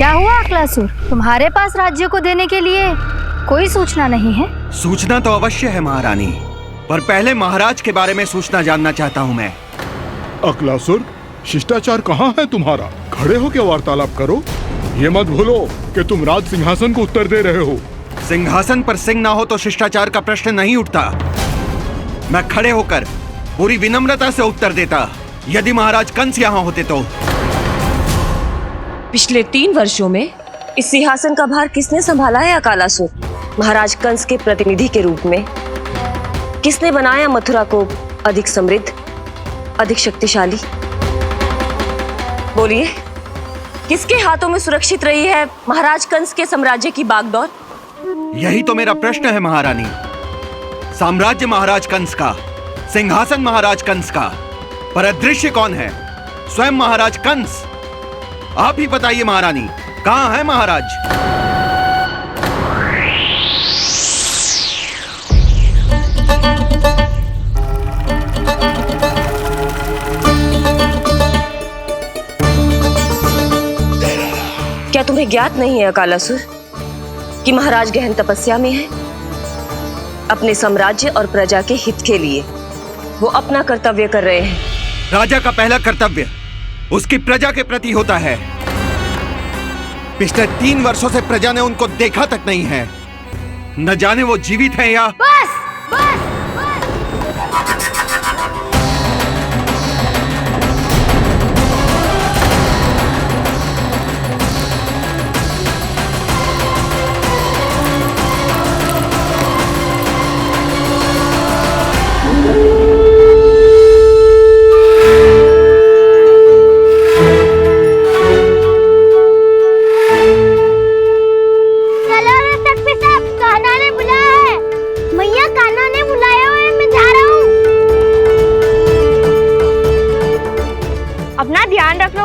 क्या हुआ अकलासुर? तुम्हारे पास राज्य को देने के लिए कोई सूचना नहीं है? सूचना तो अवश्य है महारानी, पर पहले महाराज के बारे में सूचना जानना चाहता हूँ मैं। अकलासुर, शिष्टाचार कहाँ है तुम्हारा? खड़े हो के वार्तालाप करो। ये मत भूलो कि तुम राज सिंहासन को उत्तर दे रहे हो। सिंहासन पर सिंह ना हो तो शिष्टाचार का प्रश्न नहीं उठता। मैं खड़े होकर पूरी विनम्रता से उत्तर देता यदि महाराज कंस यहाँ होते तो। पिछले 3 वर्षों में इस सिंहासन का भार किसने संभाला है अकालासुर? महाराज कंस के प्रतिनिधि के रूप में किसने बनाया मथुरा को अधिक समृद्ध, अधिक शक्तिशाली? बोलिए, किसके हाथों में सुरक्षित रही है महाराज कंस के साम्राज्य की बागडोर? यही तो मेरा प्रश्न है महारानी। साम्राज्य महाराज कंस का, सिंहासन महाराज कंस का, पर अदृश्य कौन है? स्वयं महाराज कंस। आप ही बताइए महारानी, कहाँ है महाराज? क्या तुम्हें ज्ञात नहीं है अकालासुर कि महाराज गहन तपस्या में है? अपने साम्राज्य और प्रजा के हित के लिए वो अपना कर्तव्य कर रहे हैं। राजा का पहला कर्तव्य उसकी प्रजा के प्रति होता है। पिछले 3 वर्षों से प्रजा ने उनको देखा तक नहीं है। न जाने वो जीवित हैं या... बस बस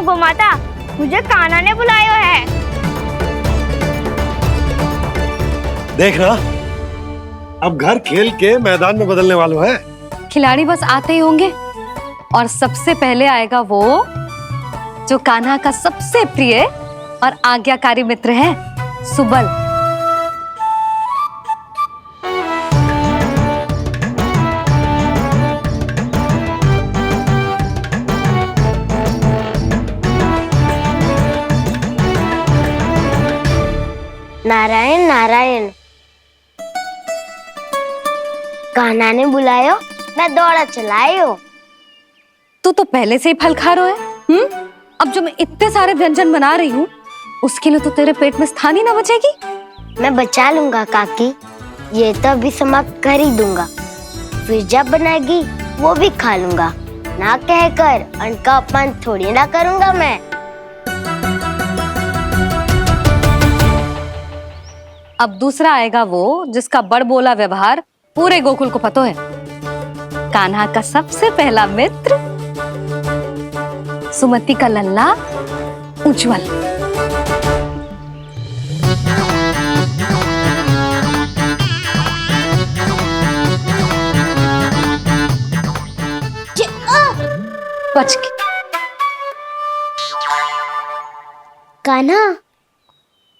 गोमाता, मुझे कान्हा ने बुलाया है। देख ना, अब घर खेल के मैदान में बदलने वालों है। खिलाड़ी बस आते ही होंगे और सबसे पहले आएगा वो जो कान्हा का सबसे प्रिय और आज्ञाकारी मित्र है, सुबल। नारायण नारायण, कान्हा ने बुलायो, मैं दौड़ा चलायो। तू तो पहले से ही फल खा रहा है। अब जो मैं इतने सारे व्यंजन बना रही हूँ उसके लिए तो तेरे पेट में स्थान ही ना बचेगी। मैं बचा लूंगा काकी, ये तो अभी समाप्त कर ही दूंगा, फिर जब बनाएगी वो भी खा लूंगा। ना कहकर अन्न का अपमान थोड़ी ना करूंगा मैं। अब दूसरा आएगा वो जिसका बड़बोला व्यवहार पूरे गोकुल को पता है, कान्हा का सबसे पहला मित्र, सुमति का लल्ला उज्जवल। बच के। कान्हा,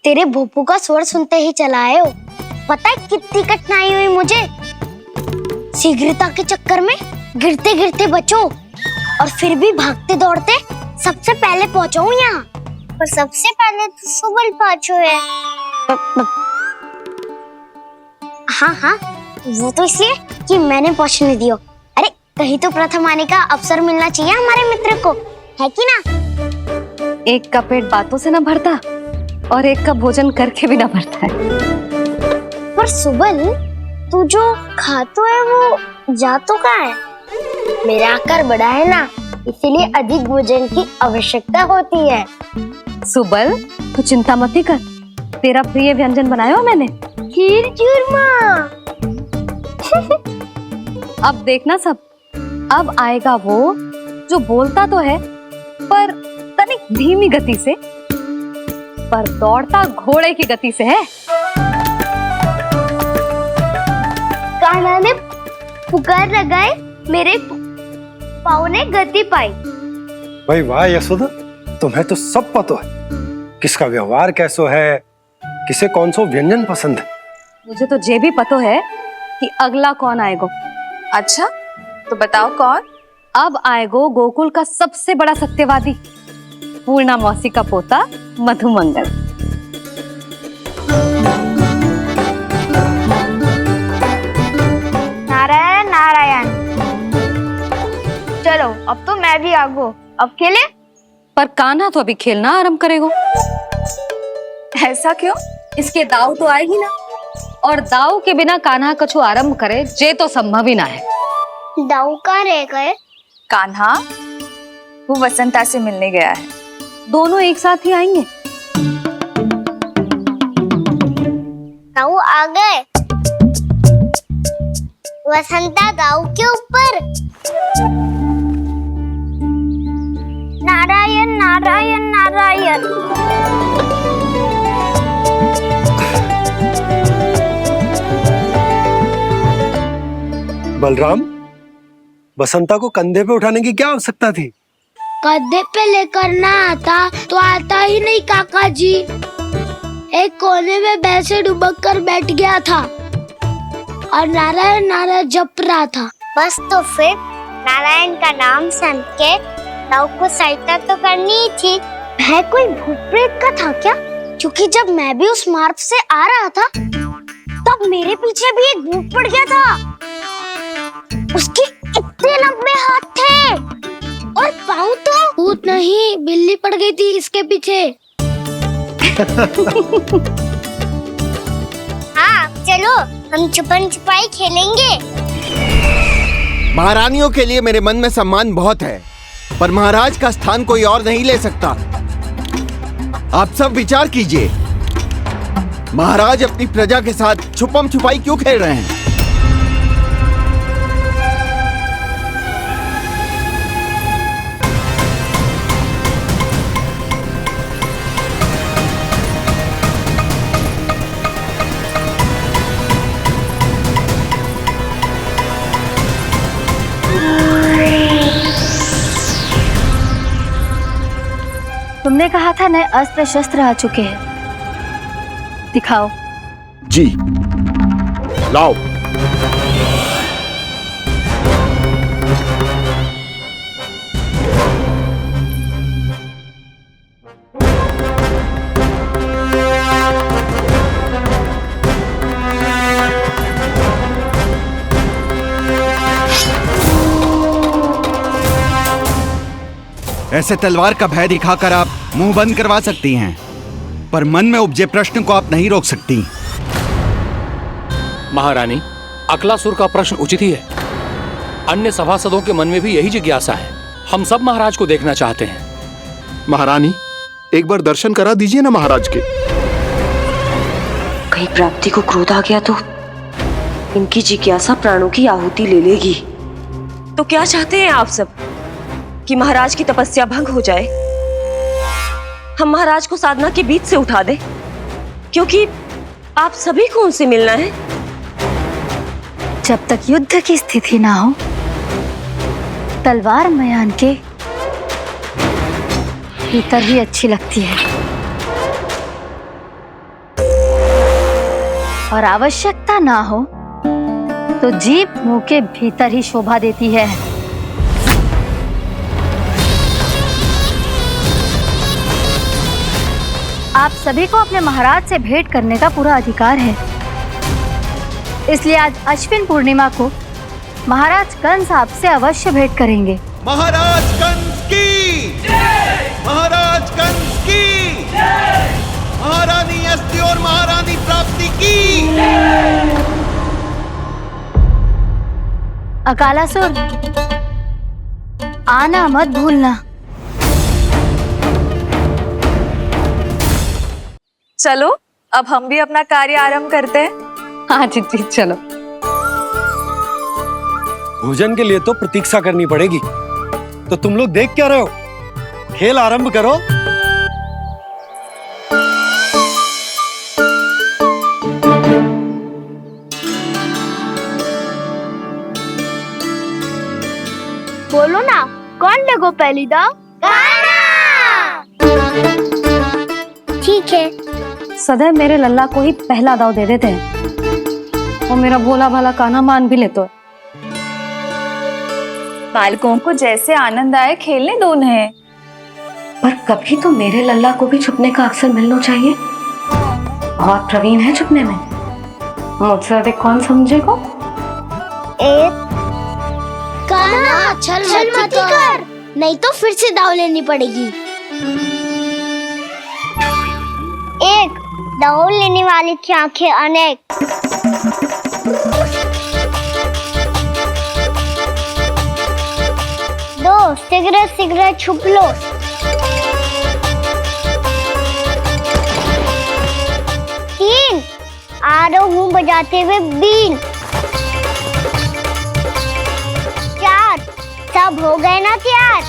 तेरे भोपू का स्वर सुनते ही चला आए हो। पता है कितनी कठिनाई हुई मुझे? शीघ्रता के चक्कर में गिरते गिरते बचो और फिर भी भागते दौड़ते सबसे पहले पहुंचा हूँ यहाँ। पर सबसे पहले तो सुबल पहुंचो है। हाँ हाँ, वो तो इसलिए कि मैंने पहुंचने दियो। अरे कहीं तो प्रथम आने का अवसर मिलना चाहिए हमारे मित्र को, है कि ना? एक का पेट बातों से ना भरता और एक का भोजन करके भी ना भरता है। पर सुबल, तू जो खातो है वो जातो का है। मेरा आकार बड़ा है ना, इसीलिए अधिक भोजन की आवश्यकता होती है। सुबल, तू चिंता मत कर, तेरा प्रिय व्यंजन बनाया मैंने, खीर चूरमा। अब देखना सब, अब आएगा वो जो बोलता तो है पर तनिक धीमी गति से, पर दौड़ता घोड़े की गति से है। कान्हा ने पुकार लगाए, मेरे पाँव ने गति पाई। भाई वाह यशोदा, तुम्हें तो सब पता है किसका व्यवहार कैसो है, किसे कौन सो व्यंजन पसंद है। मुझे तो ये भी पता है कि अगला कौन आएगो। अच्छा, तो बताओ कौन? अब आएगो गोकुल का सबसे बड़ा सत्यवादी, पूर्णा मौसी का पोता मधुमंगल। नारायण नारायण। चलो अब तो मैं भी आगो, अब खेले। पर कान्हा तो अभी खेलना आरंभ करेगो। ऐसा क्यों? इसके दाव तो आएगी ना, और दाव के बिना कान्हा कछु आरंभ करे जे तो संभव ही ना है। दाऊ कहाँ रह गए? कान्हा वो वसंता से मिलने गया है। दोनों एक साथ ही आएंगे। दाऊ आ गए। वसंता दाऊ के ऊपर। नारायण नारायण नारायण। बलराम, बसंता को कंधे पे उठाने की क्या आवश्यकता थी? कंधे पे लेकर ना आता तो आता ही नहीं काका जी। एक कोने में वैसे डुबक कर बैठ गया था और नारायण नारायण जप रहा था। बस तो फिर नारायण का नाम सुन के दाऊ को सहायता तो करनी ही थी। है कोई भूत प्रेत का था क्या? क्योंकि जब मैं भी उस मार्ग से आ रहा था तब मेरे पीछे भी एक भूत पड़ गया था। उसके इतने लंबे हाथ थे और पाँव तो भूत नहीं, बिल्ली पड़ गई थी इसके पीछे। हाँ चलो हम छुपन छुपाई खेलेंगे। महारानियों के लिए मेरे मन में सम्मान बहुत है, पर महाराज का स्थान कोई और नहीं ले सकता। आप सब विचार कीजिए, महाराज अपनी प्रजा के साथ छुपम छुपाई क्यों खेल रहे हैं? तुमने कहा था नए अस्त्र शस्त्र आ चुके हैं, दिखाओ। जी लाओ। ऐसे तलवार का भय दिखाकर आप मुंह बंद करवा सकती हैं, पर मन में उपजे प्रश्न को आप नहीं रोक सकती। महारानी, अकलासुर का प्रश्न उचित ही है। अन्य सभासदों के मन में भी यही जिज्ञासा है। हम सब महाराज को देखना चाहते हैं। महारानी, एक बार दर्शन करा दीजिए ना महाराज के। कहीं प्राप्ति को क्रोध आ गया तो इनकी जिज्ञासा प्राणों की आहुति ले लेगी। तो क्या चाहते हैं आप सब? कि महाराज की तपस्या भंग हो जाए? हम महाराज को साधना के बीच से उठा दें? क्योंकि आप सभी को उनसे मिलना है। जब तक युद्ध की स्थिति ना हो, तलवार मयान के भीतर ही अच्छी लगती है, और आवश्यकता ना हो तो जीभ मुंह के भीतर ही शोभा देती है। आप सभी को अपने महाराज से भेंट करने का पूरा अधिकार है, इसलिए आज अश्विन पूर्णिमा को महाराज कंस आपसे अवश्य भेंट करेंगे। महाराज कंस की जय! महाराज कंस की जय! महारानी अस्ति और महारानी प्राप्ति की जय! अकालासुर, आना मत भूलना। चलो अब हम भी अपना कार्य आरंभ करते हैं। हाँ जी चलो। भोजन के लिए तो प्रतीक्षा करनी पड़ेगी, तो तुम लोग देख क्या रहे हो? खेल आरंभ करो। बोलो ना, कौन लगो पहली दाव? ठीक है। सदैव मेरे लल्ला को ही पहला दाव दे देते हैं और मेरा भोला भाला कान्हा मान भी लेते हैं। बालकों को जैसे आनंद आए खेलने दो उन्हें। पर कभी तो मेरे लल्ला को भी छुपने का अवसर मिलना चाहिए। बहुत प्रवीण है छुपने में, मुझसे अधिक कौन समझेगा। कान्हा छल मत कर, नहीं तो फिर से दाव लेनी पड़ेगी। एक दाव लेने वाले की आंखें अनेक। दो शीघ्र छुप लो। तीन आ रहा हूँ बजाते हुए बीन। चार सब हो गए ना तैयार।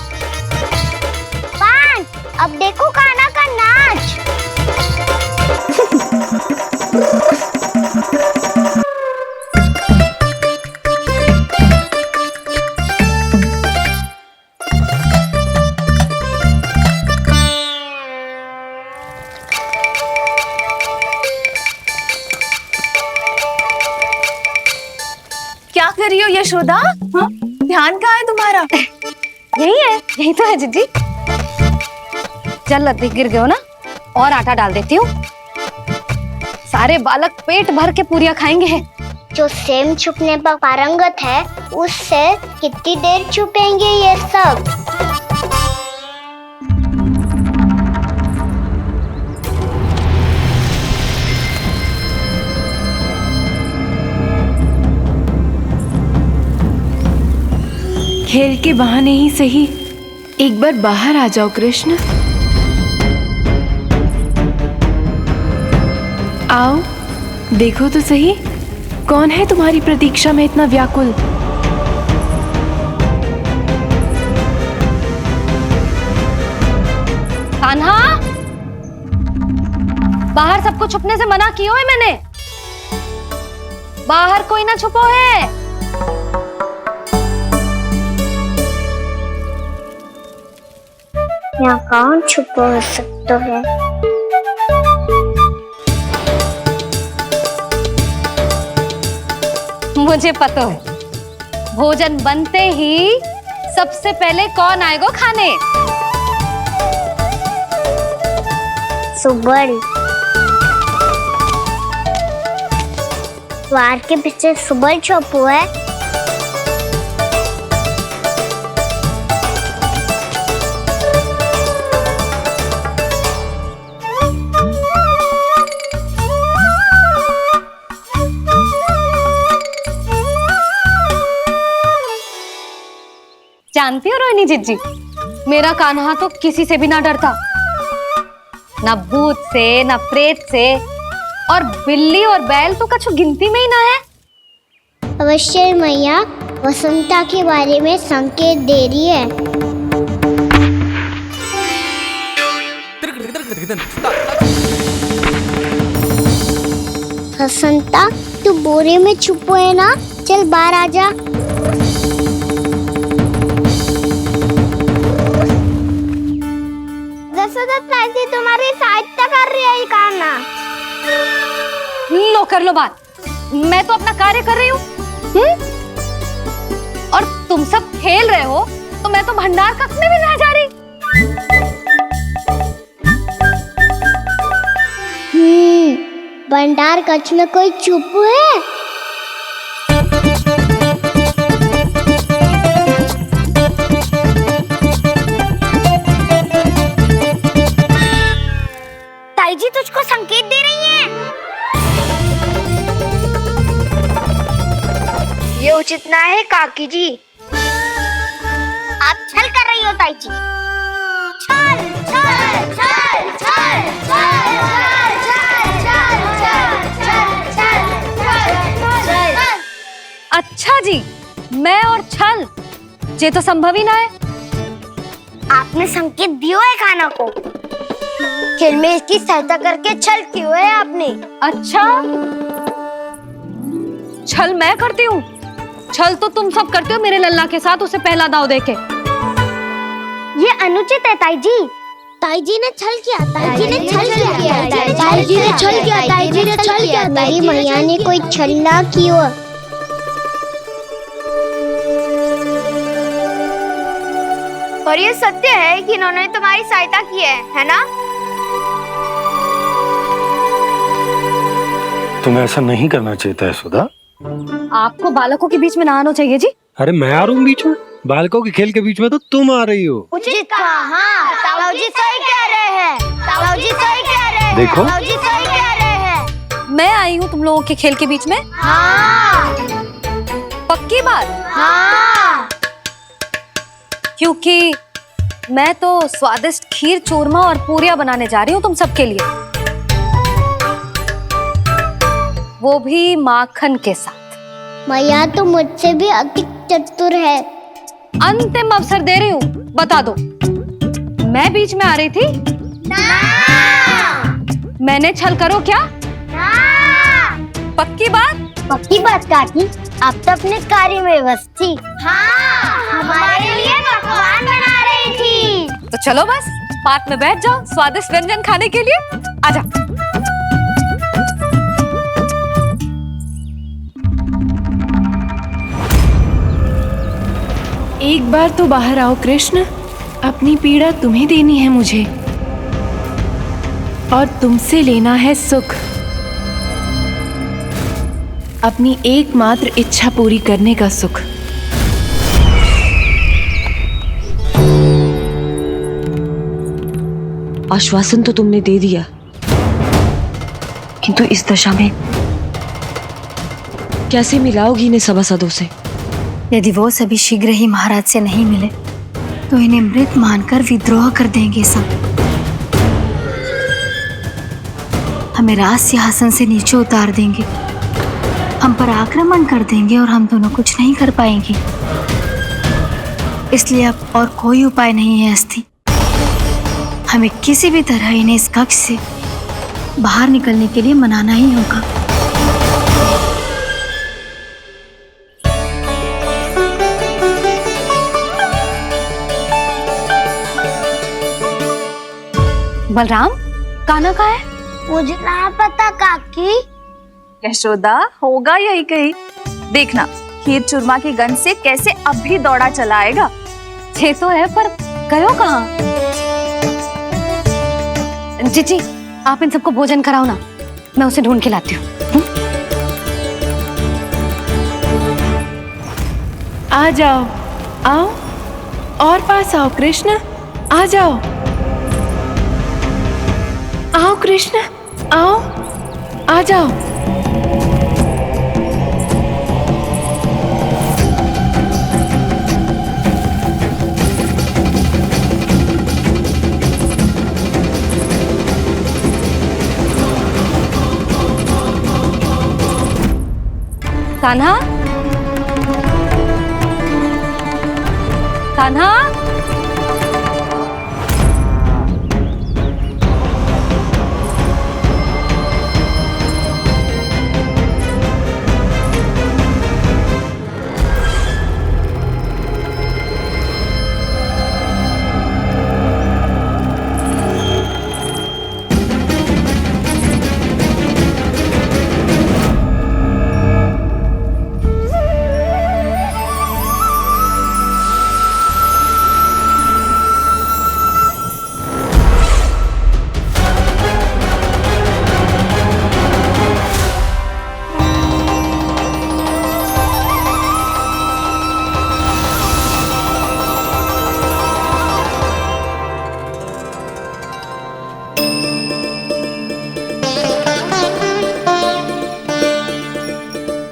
पांच अब देखो कान्हा का नाच। क्या कर रही हो यशोदा? हाँ? ध्यान कहाँ है तुम्हारा? यही है, यही तो है जीजी। चल लद्दी गिर गए हो ना, और आटा डाल देती हूँ। सारे बालक पेट भर के पूरियां खाएंगे। जो सेम छुपने पर पारंगत है, उससे कितनी देर छुपेंगे ये सब? खेल के बहाने ही सही एक बार बाहर आ जाओ कृष्ण। आओ देखो तो सही, कौन है तुम्हारी प्रतीक्षा में इतना व्याकुल। कान्हा, बाहर सबको छुपने से मना किया है मैंने। बाहर कोई ना छुपो है। यहाँ कौन छुपा हो सकता है? मुझे पता है, भोजन बनते ही सबसे पहले कौन आएगा खाने? सुबल। द्वार के पीछे सुबल छुपा है। जानती हो रोहिणी जीजी, मेरा कान्हा तो किसी से भी ना डरता, ना भूत से, ना प्रेत से, और बिल्ली और बैल तो कछु गिनती में ही ना है। अवश्य मैया वसंता के बारे में संकेत दे रही है। वसंता तू बोरे में छुपो है ना, चल बाहर आ जा। तुम्हारी सहायता कर रही है कान्हा। लो कर लो बात, मैं तो अपना कार्य कर रही हूँ। और तुम सब खेल रहे हो तो मैं तो भंडार कक्ष में भी नहीं जा रही। भंडार कक्ष में कोई चुप है? ताई जी तुझको संकेत दे रही हैं। ये उचित ना है काकी जी। आप छल कर रही हो ताई जी। छल छल छल छल छल छल। अच्छा जी, मैं और छल, ये तो संभव ही ना है। आपने संकेत दिया है कान्हा को, खेल में इसकी सहायता करके छल क्यों है आपने? अच्छा, छल मैं करती हूँ? छल तो तुम सब करते हो मेरे लल्ला के साथ, उसे पहला दाव देके। ये अनुचित है ताई जी। ताई जी ने छल किया, ताई जी ने छल किया, ताई जी ने छल किया, ताई जी ने छल किया। मेरी मैया ने कोई छल ना किया। और ये सत्य है कि इन्होंने तुम्हारी सहायता की है ना? तुम्हें ऐसा नहीं करना चाहिए था यशोदा। आपको बालकों के बीच में ना आना चाहिए जी। अरे मैं आ रहा हूँ बीच में? बालकों के खेल के बीच में तो तुम आ रही हो। उचित कहा, ताऊ जी सही कह रहे हैं, ताऊ जी सही कह रहे हैं, देखो ताऊ जी सही कह रहे हैं। मैं आई हूँ तुम लोगों के खेल के बीच में? हाँ। पक्की बात? हाँ। क्योंकि मैं तो स्वादिष्ट खीर, चूरमा और पूरियां बनाने जा रही हूँ तुम सबके लिए, वो भी माखन के साथ। मैया तो मुझसे भी अधिक चतुर है। अंतिम अवसर दे रही हूँ, बता दो मैं बीच में आ रही थी? ना। मैंने छल करो क्या? ना। पक्की बात? पक्की बात काकी, आप तो अपने कार्य में व्यस्त थी। हाँ, हमारे लिए पकवान बना रही थी। तो चलो बस पार्क में बैठ जाओ स्वादिष्ट व्यंजन खाने के लिए। आजा। एक बार तो बाहर आओ कृष्ण, अपनी पीड़ा तुम्हें देनी है मुझे, और तुमसे लेना है सुख। अपनी एकमात्र इच्छा पूरी करने का सुख। आश्वासन तो तुमने दे दिया, किंतु इस दशा में कैसे मिलाओगी इन्हें सभासदों से? यदि वो सभी शीघ्र ही महाराज से नहीं मिले तो इन्हें मृत मानकर विद्रोह कर देंगे सब। हमें राज सिंहासन से नीचे उतार देंगे, हम पर आक्रमण कर देंगे और हम दोनों कुछ नहीं कर पाएंगे। इसलिए अब और कोई उपाय नहीं है अस्थि। हमें किसी भी तरह इन्हें इस कक्ष से बाहर निकलने के लिए मनाना ही होगा। बलराम, कान्हा कहाँ है? मुझे ना पता काकी। यशोदा, होगा यही कहीं। देखना खीर चूरमा की गंध से कैसे अब भी दौड़ा चला आएगा। ये तो है, पर गयो कहाँ? जीजी, आप इन सबको भोजन कराओ ना, मैं उसे ढूंढ के लाती हूँ। आ जाओ, आओ और पास आओ कृष्ण, आ जाओ। आओ कृष्ण, आओ, आ जाओ। कान्हा, कान्हा,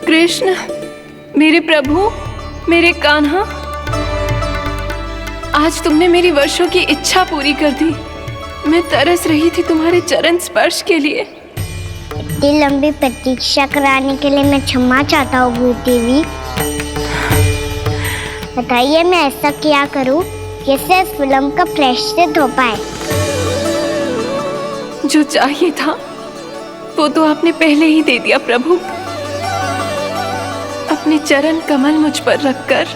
कृष्ण, मेरे प्रभु, मेरे कान्हा, आज तुमने मेरी वर्षों की इच्छा पूरी कर दी। मैं तरस रही थी तुम्हारे चरण स्पर्श के लिए। इतनी लंबी प्रतीक्षा कराने के लिए मैं क्षमा चाहता हूँ भूत देवी। बताइए मैं ऐसा क्या करूँ जिससे इस फिल्म का प्रायश्चित हो पाए? जो चाहिए था वो तो आपने पहले ही दे दिया प्रभु। अपने चरण कमल मुझ पर रखकर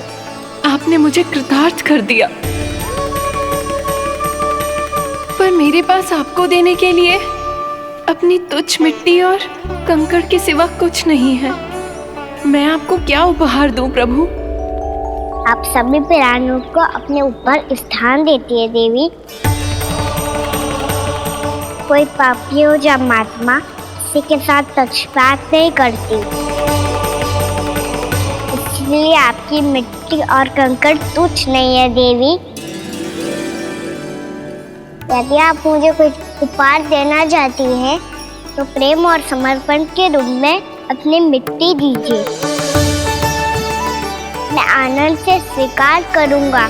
आपने मुझे कृतार्थ कर दिया। पर मेरे पास आपको देने के लिए अपनी तुच्छ मिट्टी और कंकड़ के सिवा कुछ नहीं है। मैं आपको क्या उपहार दूं प्रभु? आप सभी प्राणियों को अपने ऊपर स्थान देती है देवी। कोई पापी हो या महात्मा किसी के साथ पक्षपात नहीं करती, इसलिए आपकी मिट्टी और कंकड़ तुच्छ नहीं है देवी। यदि आप मुझे कुछ उपहार देना चाहती हैं तो प्रेम और समर्पण के रूप में अपनी मिट्टी दीजिए, मैं आनंद से स्वीकार करूंगा।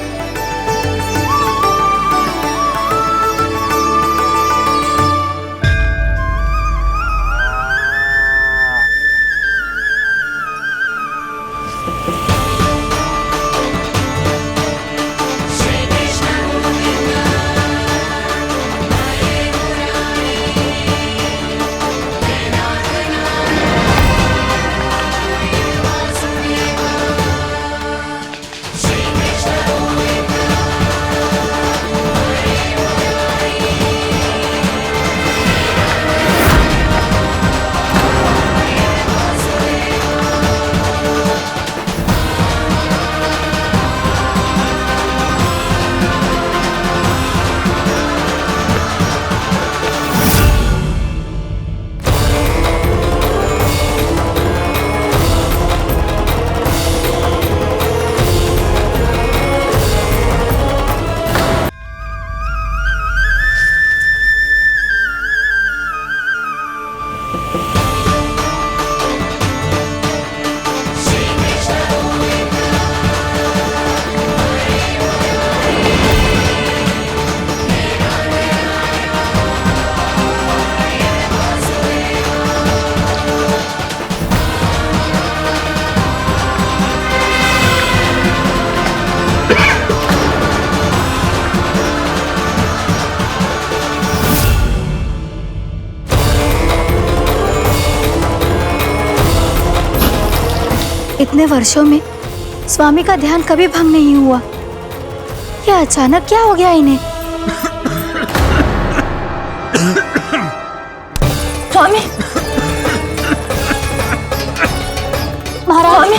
इतने वर्षों में स्वामी का ध्यान कभी भंग नहीं हुआ। क्या अचानक क्या हो गया इन्हें? स्वामी, महाराज,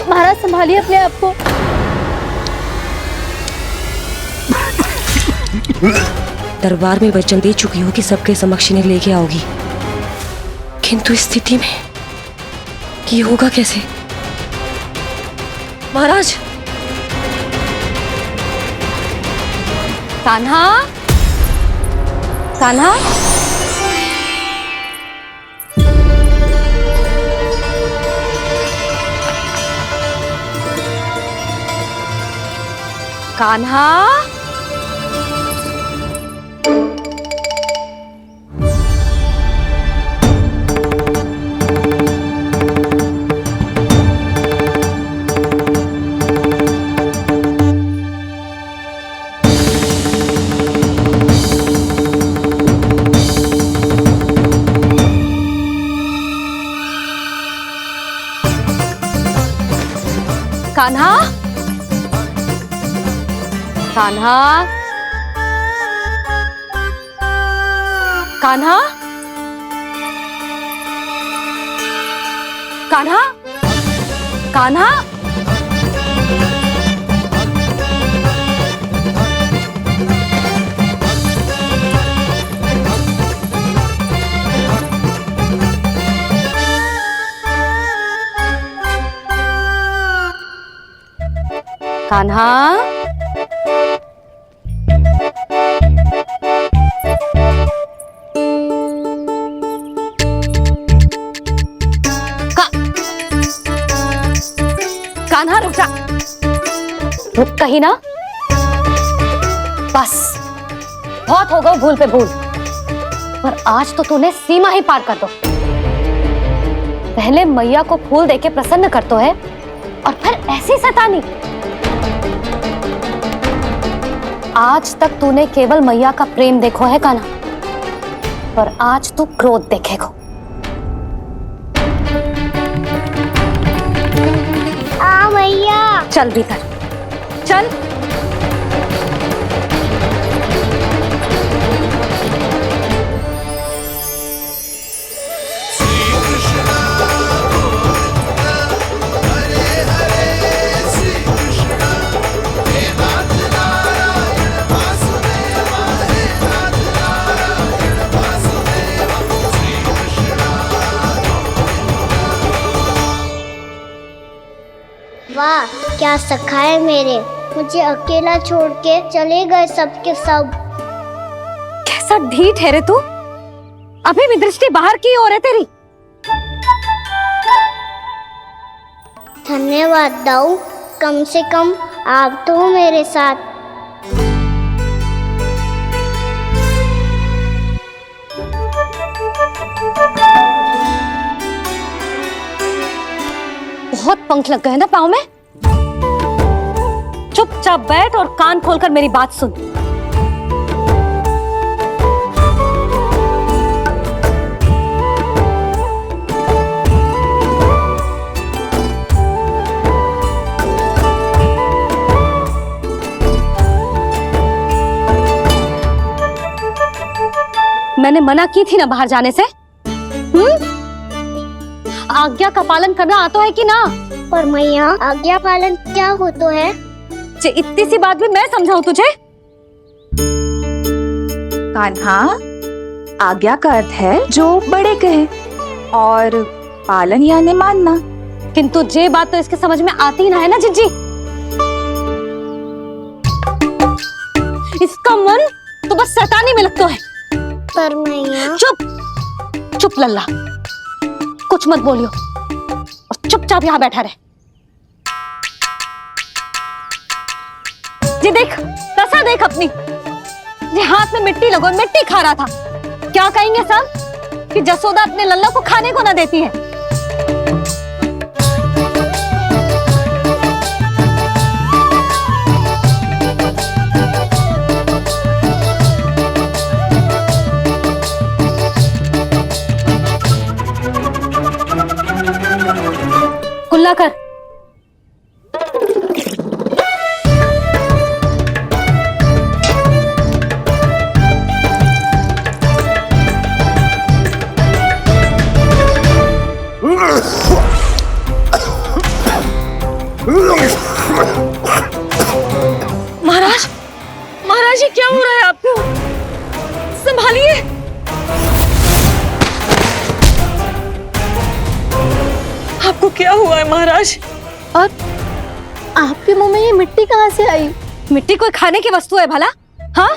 महाराज संभालिए अपने आप को। दरबार में वचन दे चुकी हो कि सबके समक्ष इन्हें लेके आओगी, किंतु इस स्थिति में ये होगा कैसे? महाराज, कान्हा, कान्हा, कान्हा, कान्हा, कान्हा, कान्हा, कान्हा, कान्हा, कान्हा, कान्हा रुक जा, रुक कहीं ना। बस बहुत हो गया भूल पे भूल, पर आज तो तूने सीमा ही पार कर दो। पहले मैया को फूल देके प्रसन्न कर तो है और फिर ऐसी सतानी। आज तक तूने केवल मैया का प्रेम देखो है कान्हा, पर आज तू क्रोध देखेगा। मैया, चल भीतर चल। क्या सखा है मेरे, मुझे अकेला छोड़ के चले गए सबके सब। कैसा ढीठ है रे तू, अभी भी दृष्टि बाहर की ओर है तेरी। धन्यवाद दाऊ, कम से कम आप तो हो मेरे साथ। बहुत पंख लग गए ना पाँव में। चुपचाप बैठ और कान खोलकर मेरी बात सुन। मैंने मना की थी ना बाहर जाने से। आज्ञा का पालन करना आता है कि ना? पर मैया, आज्ञा पालन क्या होता है? इतनी सी बात भी मैं समझाऊं तुझे? कान्हा, आज्ञा का अर्थ है जो बड़े कहे और पालन यानी मानना। किंतु ये बात तो इसके समझ में आती ना है ना जिज्जी। इसका मन तो बस शैतानी में लगता है। पर मैया। चुप चुप लल्ला, कुछ मत बोलियो और चुपचाप यहाँ बैठा रहे। ये देख, दशा देख अपनी। ये हाथ में मिट्टी लगो, मिट्टी खा रहा था। क्या कहेंगे सब कि जसोदा अपने लल्ला को खाने को ना देती है। कुल्ला कर। महाराज, महाराज ये क्या हो रहा है आपको? संभालिए। आपको क्या हुआ है महाराज? और आपके मुंह में ये मिट्टी कहाँ से आई? मिट्टी कोई खाने की वस्तु है भला? हाँ?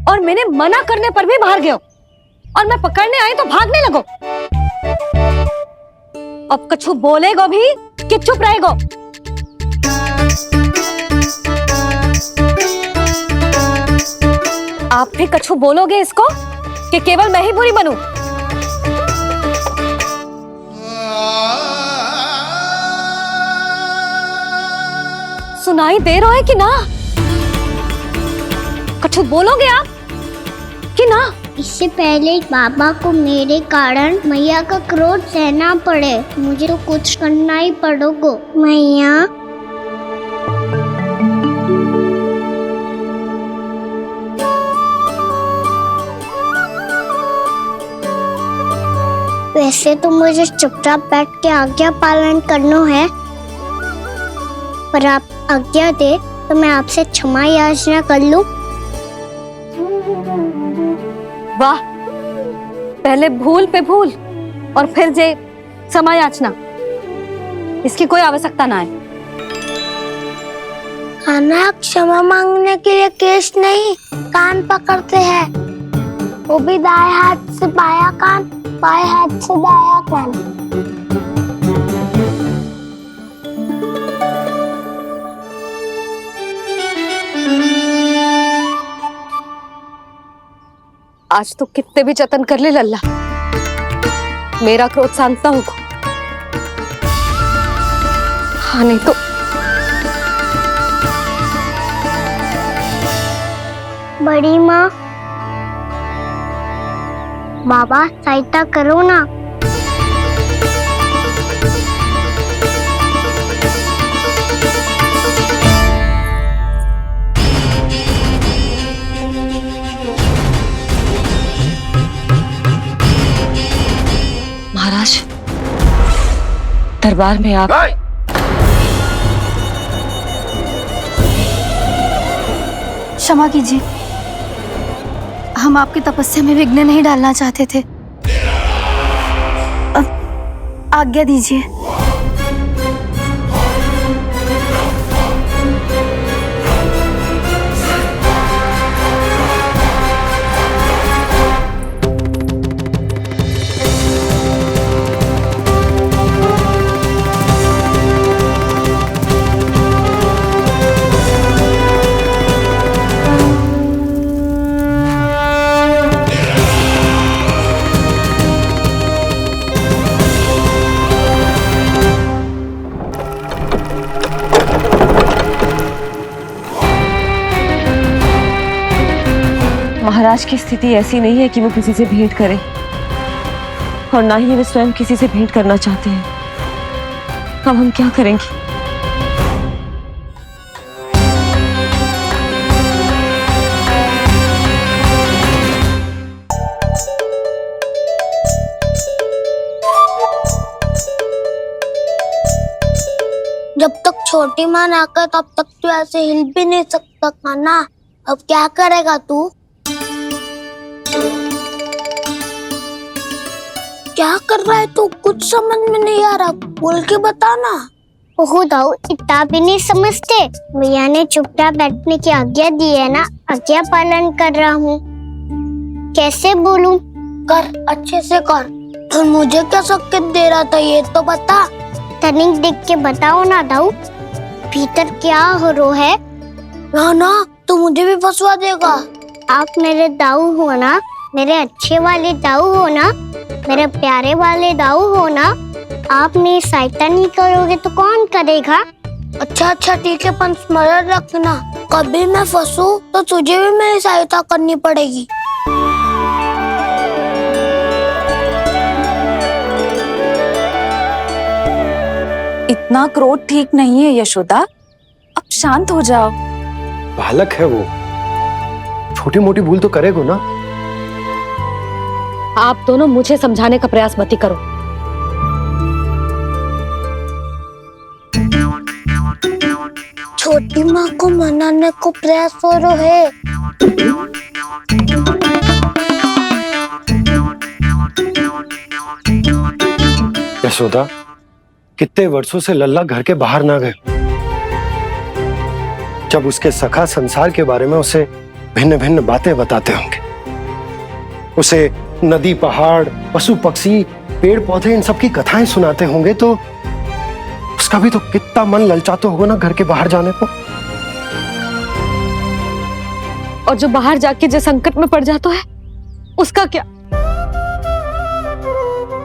और मैंने मना करने पर भी बाहर गए और मैं पकड़ने आई तो भागने लगो। अब कछु बोलेगो भी कि चुप रहेगो? आप भी कछु बोलोगे इसको कि केवल मैं ही बुरी बनूं? सुनाई दे रहा है कि ना? कछु बोलोगे आप कि ना? इससे पहले बाबा को मेरे कारण मैया का क्रोध सहना पड़े, मुझे तो कुछ करना ही पड़ेगा। मैया, वैसे तो मुझे चुपचाप बैठ के आज्ञा पालन करना है, पर आप आज्ञा दे तो मैं आपसे क्षमा याचना कर लूं। वाह, पहले भूल पे भूल और फिर जे क्षमा याचना, इसकी कोई आवश्यकता ना है। खाना क्षमा मांगने के लिए केस नहीं, कान पकड़ते हैं, वो भी दाएं हाथ से बायां कान, बाएं हाथ से दायां कान। आज तो कितने भी जतन कर ले लल्ला, मेरा क्रोध शांत होगा। हाँ नहीं तो बड़ी माँ, बाबा सहायता करो ना। महाराज, दरबार में आप क्षमा कीजिए, हम आपकी तपस्या में विघ्न नहीं डालना चाहते थे। अब आज्ञा दीजिए। महाराज की स्थिति ऐसी नहीं है कि वो किसी से भेंट करें, और ना ही वे स्वयं किसी से भेंट करना चाहते हैं। अब हम क्या करेंगे? जब तक छोटी माँ ना कर तब तक तू ऐसे हिल भी नहीं सकता कान्हा। अब क्या करेगा तू? क्या कर रहा है तू? कुछ समझ में नहीं आ रहा, बोल के बता ना। ओहो दाऊ, इतना भी नहीं समझते। भैया ने चुपचाप बैठने की आज्ञा दी है ना, आज्ञा पालन कर रहा हूँ। कैसे बोलूं? कर, अच्छे से कर। और मुझे क्या संकेत दे रहा था ये तो बता। तनिक देख के बताओ ना दाऊ, भीतर क्या हो रहा है? ना तू मुझे भी फंसवा देगा। आप मेरे दाऊ हो ना, मेरे अच्छे वाले दाऊ हो ना, मेरे प्यारे वाले दाऊ हो ना। आप मेरी सहायता नहीं करोगे तो कौन करेगा? अच्छा ठीक है, पर स्मरण रखना, कभी मैं फंसू तो तुझे भी मेरी सहायता करनी पड़ेगी। इतना क्रोध ठीक नहीं है यशोदा, अब शांत हो जाओ। बालक है वो, छोटी मोटी भूल तो करेगा ना। आप दोनों मुझे समझाने का प्रयास मत करो। छोटी माँ को मनाने को प्रयास हो रहा है। यशोदा, कितने वर्षों से लल्ला घर के बाहर ना गए। जब उसके सखा संसार के बारे में उसे भिन्न भिन्न बातें बताते होंगे, उसे नदी, पहाड़, पशु पक्षी, पेड़ पौधे, इन सब की कथाएं सुनाते होंगे, तो उसका भी तो कितना मन ललचाता होगा ना घर के बाहर जाने को। और जो बाहर जाके जो संकट में पड़ जाता है उसका क्या?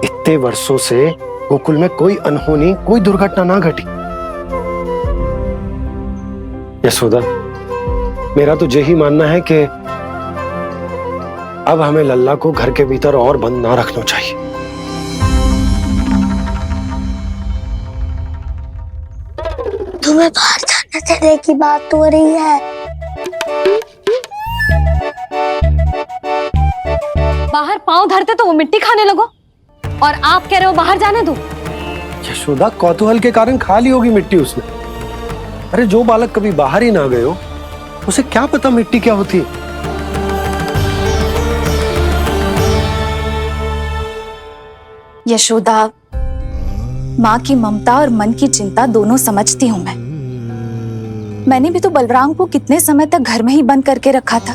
इतने वर्षों से गोकुल में कोई अनहोनी, कोई दुर्घटना ना घटी। यशोदा, मेरा तो यही मानना है कि अब हमें लल्ला को घर के भीतर और बंद ना रखना चाहिए। तुम्हें बाहर जाने देने की बात हो रही है। बाहर पांव धरते तो वो मिट्टी खाने लगो, और आप कह रहे हो बाहर जाने दो। यशोदा, कौतूहल के कारण खा ली होगी मिट्टी उसने। अरे जो बालक कभी बाहर ही ना गए हो, उसे क्या पता मिट्टी क्या होती है। यशोदा, माँ की ममता और मन की चिंता दोनों समझती हूँ मैं। मैंने भी तो बलराम को कितने समय तक घर में ही बंद करके रखा था।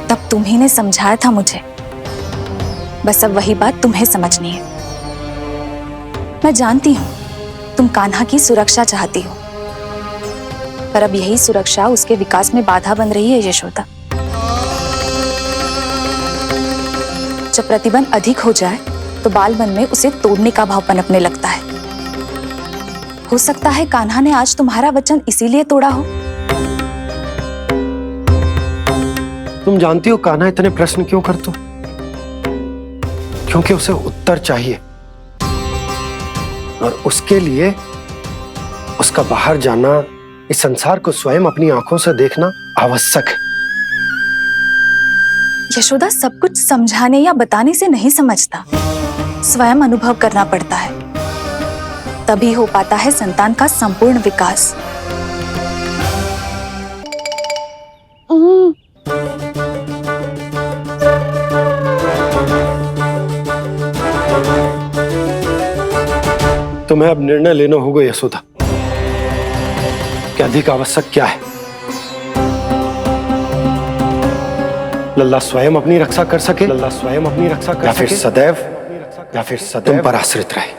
तब तुम्ही ने समझाया था मुझे, बस अब वही बात तुम्हें समझनी है। मैं जानती हूँ तुम कान्हा की सुरक्षा चाहती हो, पर अब यही सुरक्षा उसके विकास में बाधा बन रही है यशोदा। जब प्रतिबंध अधिक हो जाए तो बाल मन में उसे तोड़ने का भाव पनपने लगता है। हो सकता है कान्हा ने आज तुम्हारा वचन इसीलिए तोड़ा हो। तुम जानती हो कान्हा इतने प्रश्न क्यों करते हो? क्योंकि उसे उत्तर चाहिए, और उसके लिए उसका बाहर जाना, इस संसार को स्वयं अपनी आंखों से देखना आवश्यक है। यशोदा, सब कुछ समझाने या बताने से नहीं समझता, स्वयं अनुभव करना पड़ता है, तभी हो पाता है संतान का संपूर्ण विकास। तुम्हें अब निर्णय लेना होगा यशोदा कि अधिक आवश्यक क्या है। लल्ला स्वयं अपनी रक्षा कर सके, लल्ला स्वयं अपनी रक्षा कर सके, या फिर सदैव तुम पर आश्रित रहे।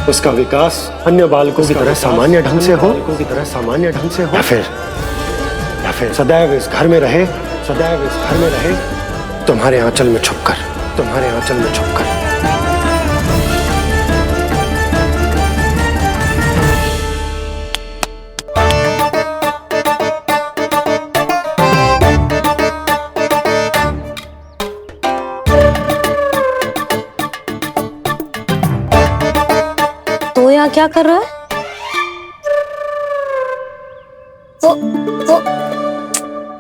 उसका विकास अन्य बालकों की तरह सामान्य ढंग से हो, या फिर सदैव इस घर में रहे, तुम्हारे आंचल में छुपकर। क्या कर रहा है? वो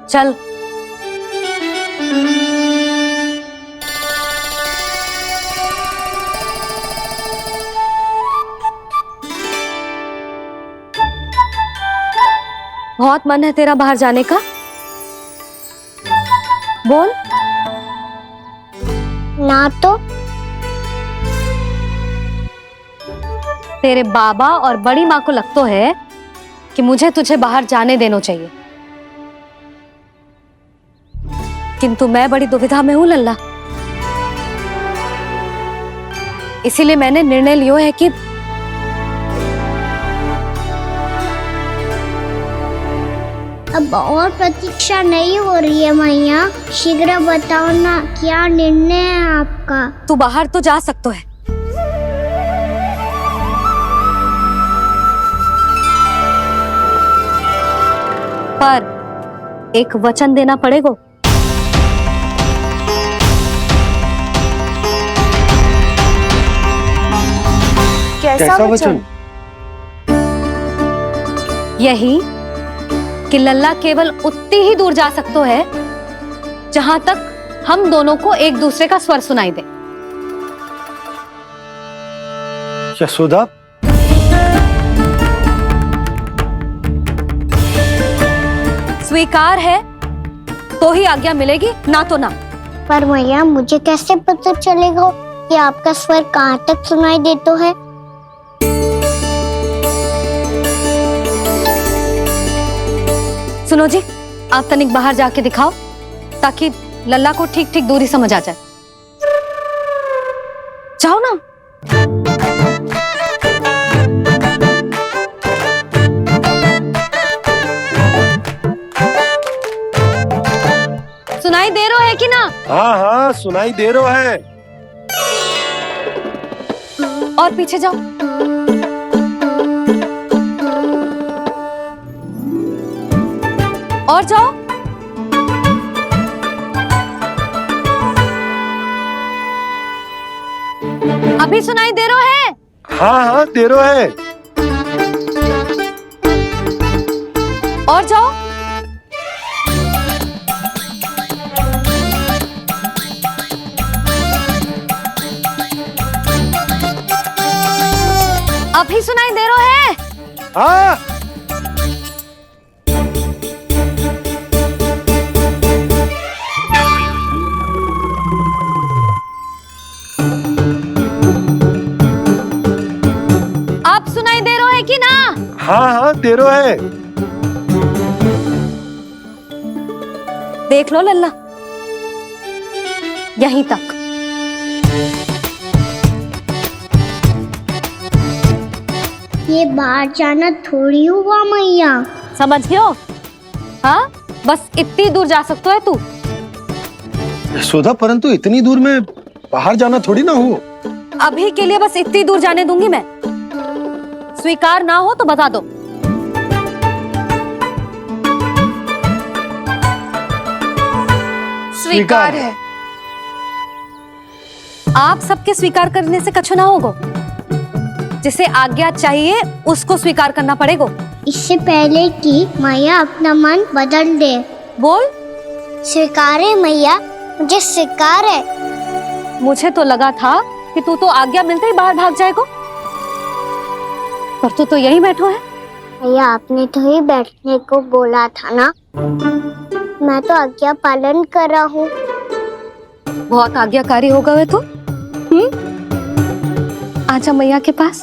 चल। बहुत मन है तेरा बाहर जाने का? बोल। ना तो। तेरे बाबा और बड़ी माँ को लगता है कि मुझे तुझे बाहर जाने देना चाहिए, किंतु मैं बड़ी दुविधा में हूं लल्ला। इसीलिए मैंने निर्णय लिया है कि अब और प्रतीक्षा नहीं हो रही है मैया, शीघ्र बताओ ना क्या निर्णय है आपका। तू बाहर तो जा सकता है, पर एक वचन देना पड़ेगा। कैसा वचन? यही कि लल्ला केवल उतनी ही दूर जा सकता है जहां तक हम दोनों को एक दूसरे का स्वर सुनाई दे। यशोदा, स्वीकार है तो ही आज्ञा मिलेगी, ना तो ना। पर मैया मुझे कैसे पता चलेगा कि आपका स्वर कहाँ तक सुनाई देता है? सुनो जी, आप तनिक बाहर जाके दिखाओ ताकि लल्ला को ठीक ठीक दूरी समझ आ जाए। जाओ ना। सुनाई दे रहा है कि ना? हाँ हाँ सुनाई दे रहा है। और पीछे जाओ। और जाओ। अभी सुनाई दे रहा है? हाँ हाँ दे रहा है। और जाओ। अभी सुनाई दे रहा है? हाँ। आप सुनाई दे रहा है कि ना? हाँ हाँ दे रहा है। देख लो लल्ला, यहीं तक। ये बाहर जाना थोड़ी हुआ मैया। समझ गयो? हाँ, बस इतनी दूर जा सकता है तू। यशोदा, परंतु इतनी दूर में बाहर जाना थोड़ी ना हो। अभी के लिए बस इतनी दूर जाने दूंगी मैं। स्वीकार ना हो तो बता दो। स्वीकार है। आप सबके स्वीकार करने से कछु ना होगा। जिसे आज्ञा चाहिए उसको स्वीकार करना पड़ेगा। इससे पहले कि मैया अपना मन बदल दे। बोल। स्वीकार है मैया, मुझे स्वीकार है। मुझे तो लगा था कि तू तो आज्ञा मिलते ही बाहर भाग जाएगा, पर तू तो यहीं बैठो है। मैया आपने तो ही बैठने को बोला था ना, मैं तो आज्ञा पालन कर रहा हूँ। बहुत आज्ञाकारी हो गए तू। आजा मैया के पास।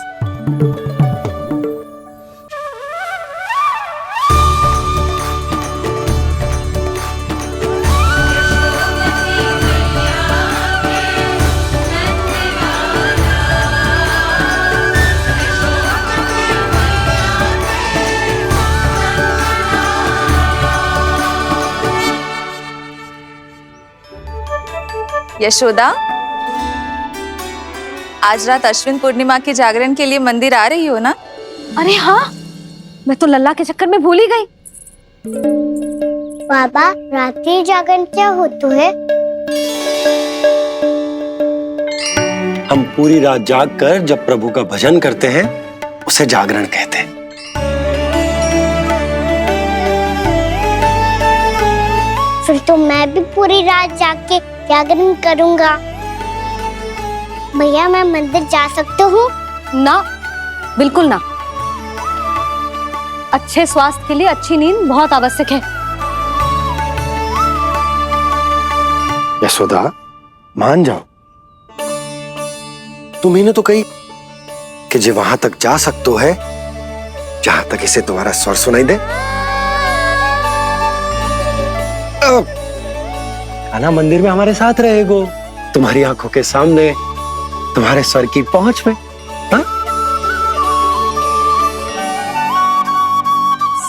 यशोदा, आज रात अश्विन पूर्णिमा के जागरण के लिए मंदिर आ रही हो ना? अरे हाँ, मैं तो लल्ला के चक्कर में भूल ही गई। बाबा, रात्रि जागरण क्या होता है? हम पूरी रात जाग कर जब प्रभु का भजन करते हैं उसे जागरण कहते हैं। फिर तो मैं भी पूरी रात जाग के जागरण करूंगा। भैया मैं मंदिर जा सकती हूँ? ना, बिल्कुल ना। अच्छे स्वास्थ्य के लिए अच्छी नींद बहुत आवश्यक है। यशोदा, मान जाओ। तुम्ही ने तो कही कि जे वहां तक जा सकते है जहां तक इसे तुम्हारा स्वर सुनाई दे। कान्हा मंदिर में हमारे साथ रहेगो, तुम्हारी आंखों के सामने, तुम्हारे स्वर की पहुंच में। हाँ?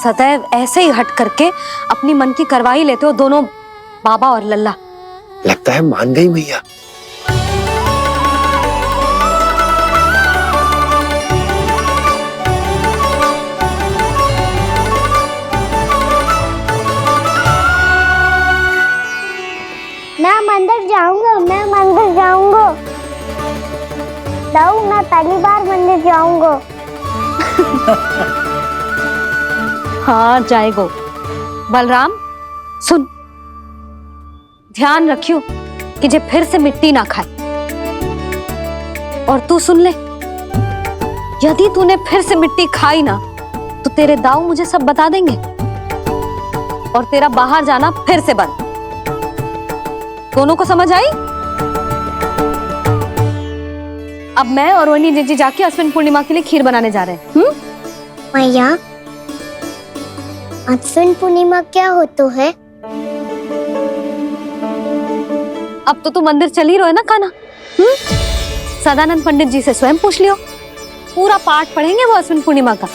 सदैव ऐसे ही हट करके अपनी मन की करवाई लेते हो दोनों बाबा और लल्ला। लगता है मान गई मैया। मैं मंदिर जाऊंगा, मैं मंदिर जाऊंगा। दाऊ, मैं पहली बार मंदिर जाऊंगा। हाँ जाएगो। बलराम सुन, ध्यान रखियो कि जे फिर से मिट्टी ना खाए। और तू सुन ले, यदि तूने फिर से मिट्टी खाई ना तो तेरे दाऊ मुझे सब बता देंगे और तेरा बाहर जाना फिर से बंद। दोनों को समझ आई? अब मैं और रोहिणी जीजी जाके अश्विन पूर्णिमा के लिए खीर बनाने जा रहे हैं। मैया, अश्विन पूर्णिमा क्या होता है? अब तो तू मंदिर चल ही रहो है ना कान्हा? सदानंद पंडित जी से स्वयं पूछ लियो, पूरा पाठ पढ़ेंगे वो अश्विन पूर्णिमा का।